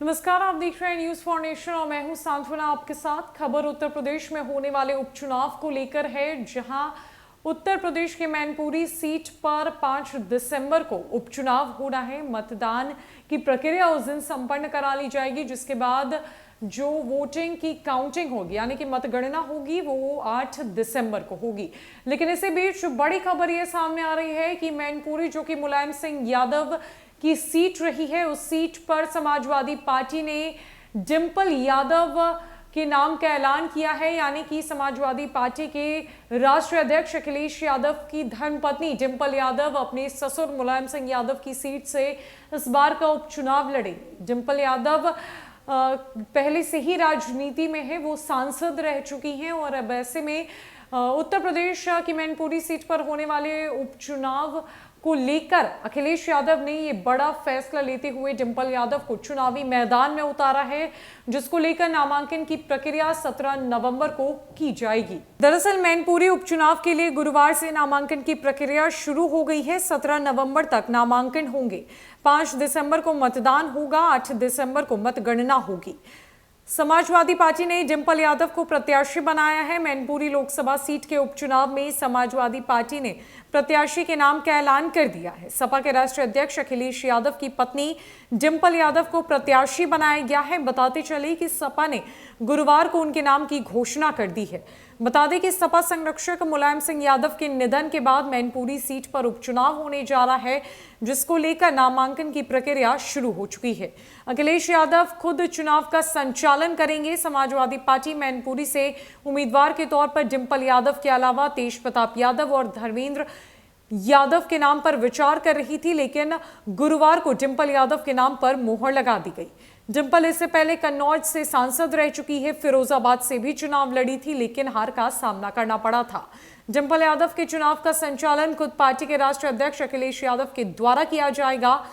नमस्कार, आप देख रहे हैं न्यूज फॉर नेशन और मैं हूं सांत्वना आपके साथ। खबर उत्तर प्रदेश में होने वाले उपचुनाव को लेकर है, जहां उत्तर प्रदेश के मैनपुरी सीट पर 5 दिसंबर को उपचुनाव होना है। मतदान की प्रक्रिया उस दिन संपन्न करा ली जाएगी, जिसके बाद जो वोटिंग की काउंटिंग होगी यानी कि मतगणना होगी वो 8 दिसंबर को होगी। लेकिन इसी बीच बड़ी खबर ये सामने आ रही है कि मैनपुरी, जो कि मुलायम सिंह यादव की सीट रही है, उस सीट पर समाजवादी पार्टी ने डिंपल यादव के नाम का ऐलान किया है। यानी कि समाजवादी पार्टी के राष्ट्रीय अध्यक्ष अखिलेश यादव की धर्मपत्नी डिंपल यादव अपने ससुर मुलायम सिंह यादव की सीट से इस बार का उपचुनाव लड़ेंगी। डिंपल यादव पहले से ही राजनीति में है, वो सांसद रह चुकी हैं और अब ऐसे में उत्तर प्रदेश की मैनपुरी सीट पर होने वाले उपचुनाव को लेकर अखिलेश यादव ने ये बड़ा फैसला लेते हुए डिंपल यादव को चुनावी मैदान में उतारा है, जिसको लेकर नामांकन की प्रक्रिया 17 नवंबर को की जाएगी। दरअसल मैनपुरी उपचुनाव के लिए गुरुवार से नामांकन की प्रक्रिया शुरू हो गई है। 17 नवंबर तक नामांकन होंगे, 5 दिसंबर को मतदान होगा, 8 दिसंबर को मतगणना होगी। समाजवादी पार्टी ने डिंपल यादव को प्रत्याशी बनाया है। मैनपुरी लोकसभा सीट के उपचुनाव में समाजवादी पार्टी ने प्रत्याशी के नाम का ऐलान कर दिया है। सपा के राष्ट्रीय अध्यक्ष अखिलेश यादव की पत्नी डिंपल यादव को प्रत्याशी बनाया गया है। बताते चले कि सपा ने गुरुवार को उनके नाम की घोषणा कर दी है। बता दें कि सपा संरक्षक मुलायम सिंह यादव के निधन के बाद मैनपुरी सीट पर उपचुनाव होने जा रहा है, जिसको लेकर नामांकन की प्रक्रिया शुरू हो चुकी है। अखिलेश यादव खुद चुनाव का संचालन करेंगे। समाजवादी पार्टी मैनपुरी से उम्मीदवार के तौर पर डिंपल यादव के अलावा तेज प्रताप यादव और धर्मेंद्र यादव के नाम पर विचार कर रही थी, लेकिन गुरुवार को डिंपल यादव के नाम पर मोहर लगा दी गई। डिंपल इससे पहले कन्नौज से सांसद रह चुकी है, फिरोजाबाद से भी चुनाव लड़ी थी, लेकिन हार का सामना करना पड़ा था। डिंपल यादव के चुनाव का संचालन खुद पार्टी के राष्ट्रीय अध्यक्ष अखिलेश यादव के द्वारा किया जाएगा।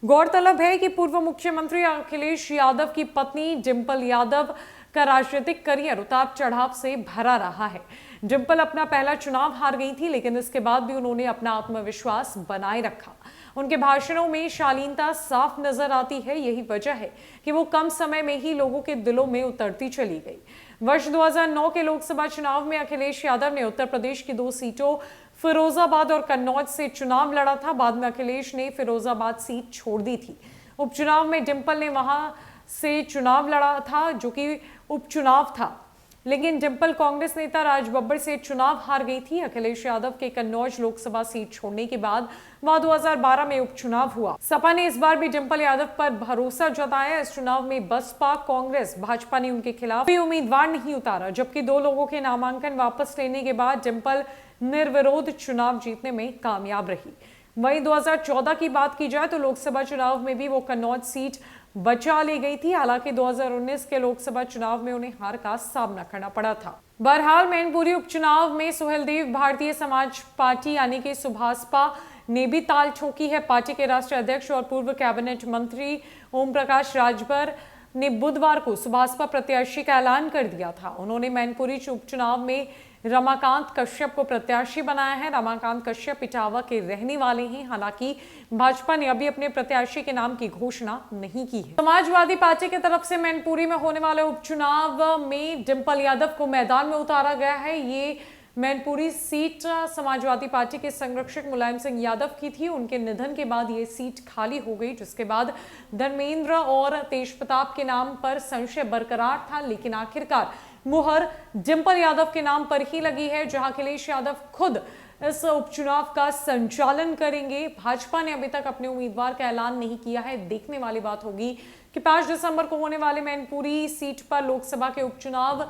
गौरतलब है कि पूर्व मुख्यमंत्री अखिलेश यादव की पत्नी डिंपल यादव का राजनीतिक करियर उतार चढ़ाव से भरा रहा है। डिंपल अपना पहला चुनाव हार गई थी, लेकिन इसके बाद भी उन्होंने अपना आत्मविश्वास बनाए रखा। उनके भाषणों में शालीनता साफ नजर आती है। यही वजह है कि वो कम समय में ही लोगों के दिलों में उतरती चली गई। वर्ष 2009 के लोकसभा चुनाव में अखिलेश यादव ने उत्तर प्रदेश की 2 सीटों फिरोजाबाद और कन्नौज से चुनाव लड़ा था। बाद में अखिलेश ने फिरोजाबाद सीट छोड़ दी थी। उपचुनाव में डिंपल ने वहां से चुनाव लड़ा था, जो कि उपचुनाव था, लेकिन डिंपल कांग्रेस नेता राज बब्बर से चुनाव हार गई थी। अखिलेश यादव के कन्नौज लोकसभा सीट छोड़ने के बाद वहां 2012 में उपचुनाव हुआ। सपा ने इस बार भी डिंपल यादव पर भरोसा जताया। इस चुनाव में बसपा, कांग्रेस, भाजपा ने उनके खिलाफ कोई उम्मीदवार नहीं उतारा, जबकि 2 लोगों के नामांकन वापस लेने के बाद डिंपल निर्विरोध चुनाव जीतने में कामयाब रही। वहीं 2014 की बात की जाए तो लोकसभा चुनाव में भी वो कन्नौज सीट बचा ली गई थी। हालांकि 2019 के लोकसभा चुनाव में उन्हें हार का सामना करना पड़ा था। बहरहाल मैनपुरी उपचुनाव में सुहेलदेव भारतीय समाज पार्टी यानी कि सुभासपा ने भी ताल ठोकी है। पार्टी के राष्ट्रीय अध्यक्ष और पूर्व कैबिनेट मंत्री ओम प्रकाश राजभर ने बुधवार को सुभासपा प्रत्याशी का ऐलान कर दिया था। उन्होंने मैनपुरी उपचुनाव में रमाकांत कश्यप को प्रत्याशी बनाया है। रमाकांत कश्यप इटावा के रहने वाले हैं। हालांकि भाजपा ने अभी अपने प्रत्याशी के नाम की घोषणा नहीं की है। समाजवादी पार्टी की तरफ से मैनपुरी में होने वाले उपचुनाव में डिंपल यादव को मैदान में उतारा गया है। ये मैनपुरी सीट समाजवादी पार्टी के संरक्षक मुलायम सिंह यादव की थी। उनके निधन के बाद ये सीट खाली हो गई, जिसके बाद धर्मेंद्र और तेज प्रताप के नाम पर संशय बरकरार था, लेकिन आखिरकार मुहर डिंपल यादव के नाम पर ही लगी है, जहां अखिलेश यादव खुद इस उपचुनाव का संचालन करेंगे। भाजपा ने अभी तक अपने उम्मीदवार का ऐलान नहीं किया है। देखने वाली बात होगी कि 5 दिसंबर को होने वाले मैनपुरी सीट पर लोकसभा के उपचुनाव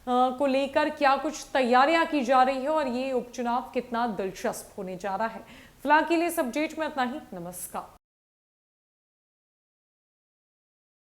को लेकर क्या कुछ तैयारियां की जा रही है और ये उपचुनाव कितना दिलचस्प होने जा रहा है। फिलहाल के लिए इस अपडेट में इतना ही। नमस्कार।